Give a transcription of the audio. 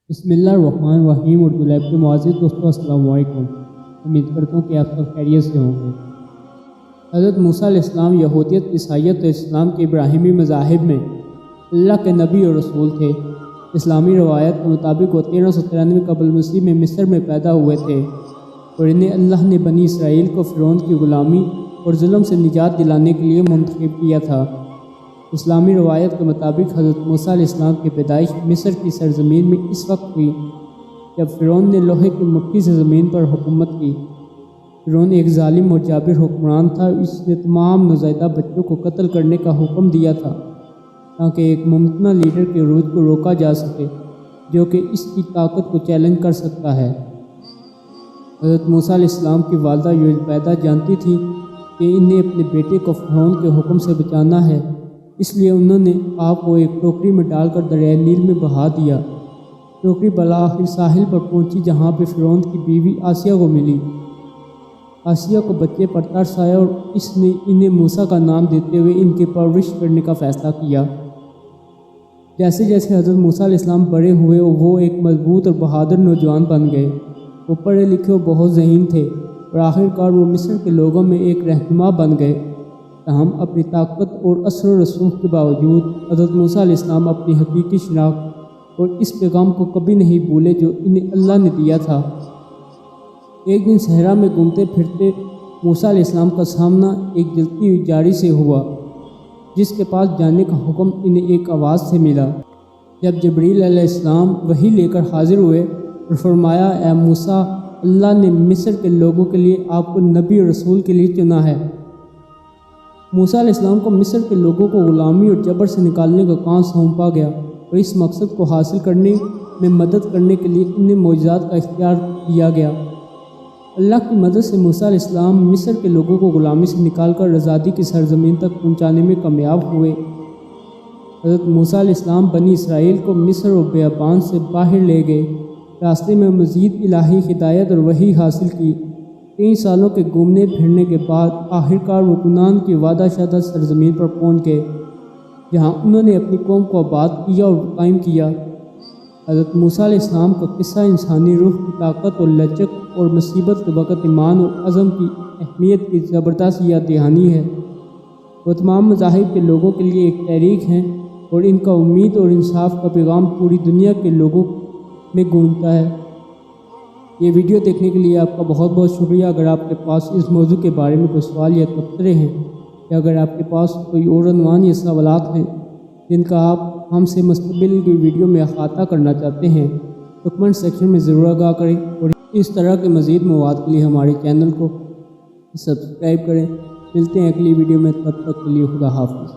بسم اللہ الرحمن الرحیم۔ اردو لیب کے معزز دوستوں السلام علیکم۔ امید کرتا ہوں کہ آپ سب خیریت سے ہوں گے۔ حضرت موسیٰ علیہ السلام یہودیت، عیسائیت اور اسلام کے ابراہیمی مذاہب میں اللہ کے نبی اور رسول تھے۔ اسلامی روایت کے مطابق وہ 1393 قبل مسیح میں مصر میں پیدا ہوئے تھے اور انہیں اللہ نے بنی اسرائیل کو فرعون کی غلامی اور ظلم سے نجات دلانے کے لیے منتخب کیا تھا۔ اسلامی روایت کے مطابق حضرت موسیٰ علیہ السلام کی پیدائش مصر کی سرزمین میں اس وقت ہوئی جب فرعون نے لوہے کی مٹھی سے زمین پر حکومت کی۔ فرعون ایک ظالم اور جابر حکمران تھا۔ اس نے تمام نوزائیدہ بچوں کو قتل کرنے کا حکم دیا تھا تاکہ ایک ممکنہ لیڈر کے عروج کو روکا جا سکے جو کہ اس کی طاقت کو چیلنج کر سکتا ہے۔ حضرت موسیٰ علیہ السلام کی والدہ یوجبیدہ جانتی تھی کہ انہیں اپنے بیٹے کو فرعون کے حکم سے بچانا ہے، اس لیے انہوں نے آپ کو ایک ٹوکری میں ڈال کر دریائے نیل میں بہا دیا۔ ٹوکری بالآخر ساحل پر پہنچی جہاں پہ فرعون کی بیوی آسیہ کو ملی۔ آسیہ کو بچے پر ترس آیا اور اس نے انہیں موسیٰ کا نام دیتے ہوئے ان کی پرورش کرنے کا فیصلہ کیا۔ جیسے جیسے حضرت موسیٰ علیہ السلام بڑے ہوئے وہ ایک مضبوط اور بہادر نوجوان بن گئے۔ وہ پڑھے لکھے اور بہت ذہین تھے اور آخر کار وہ مصر کے لوگوں میں ایک رہنما بن گئے۔ تاہم اپنی طاقت اور اثر و رسوخ کے باوجود حضرت موسیٰ علیہ السلام اپنی حقیقی شناخت اور اس پیغام کو کبھی نہیں بھولے جو انہیں اللہ نے دیا تھا۔ ایک دن صحرا میں گھومتے پھرتے موسیٰ علیہ السلام کا سامنا ایک جلتی ہوئی جھاڑی سے ہوا جس کے پاس جانے کا حکم انہیں ایک آواز سے ملا۔ جب جبریل علیہ السلام وحی لے کر حاضر ہوئے اور فرمایا، اے موسیٰ، اللہ نے مصر کے لوگوں کے لیے آپ کو نبی اور رسول کے لیے چنا ہے۔ موسیٰ علیہ السلام کو مصر کے لوگوں کو غلامی اور جبر سے نکالنے کا کام سونپا گیا اور اس مقصد کو حاصل کرنے میں مدد کرنے کے لیے انہیں معجزات کا اختیار دیا گیا۔ اللہ کی مدد سے موسیٰ علیہ السلام مصر کے لوگوں کو غلامی سے نکال کر آزادی کی سرزمین تک پہنچانے میں کامیاب ہوئے۔ حضرت موسیٰ علیہ السلام بنی اسرائیل کو مصر اور بیابان سے باہر لے گئے۔ راستے میں مزید الہی ہدایت اور وحی حاصل کی۔ 3 سالوں کے گھومنے پھرنے کے بعد آخرکار وہ کنعان کی وعدہ شدہ سرزمین پر پہنچ گئے جہاں انہوں نے اپنی قوم کو آباد کیا اور قائم کیا۔ حضرت موسیٰ علیہ السلام کا قصہ انسانی روح کی طاقت اور لچک اور مصیبت کے وقت ایمان اور عزم کی اہمیت کی زبردست یاد دہانی ہے۔ وہ تمام مذاہب کے لوگوں کے لیے ایک تحریک ہیں اور ان کا امید اور انصاف کا پیغام پوری دنیا کے لوگوں میں گونجتا ہے۔ یہ ویڈیو دیکھنے کے لیے آپ کا بہت بہت شکریہ۔ اگر آپ کے پاس اس موضوع کے بارے میں کوئی سوال یا تبصرے ہیں یا اگر آپ کے پاس کوئی اور عنوان یا سوالات ہیں جن کا آپ ہم سے مستقبل کی ویڈیو میں احاطہ کرنا چاہتے ہیں تو کمنٹ سیکشن میں ضرور آگاہ کریں اور اس طرح کے مزید مواد کے لیے ہمارے چینل کو سبسکرائب کریں۔ ملتے ہیں اگلی ویڈیو میں، تب تک کے لیے خدا حافظ۔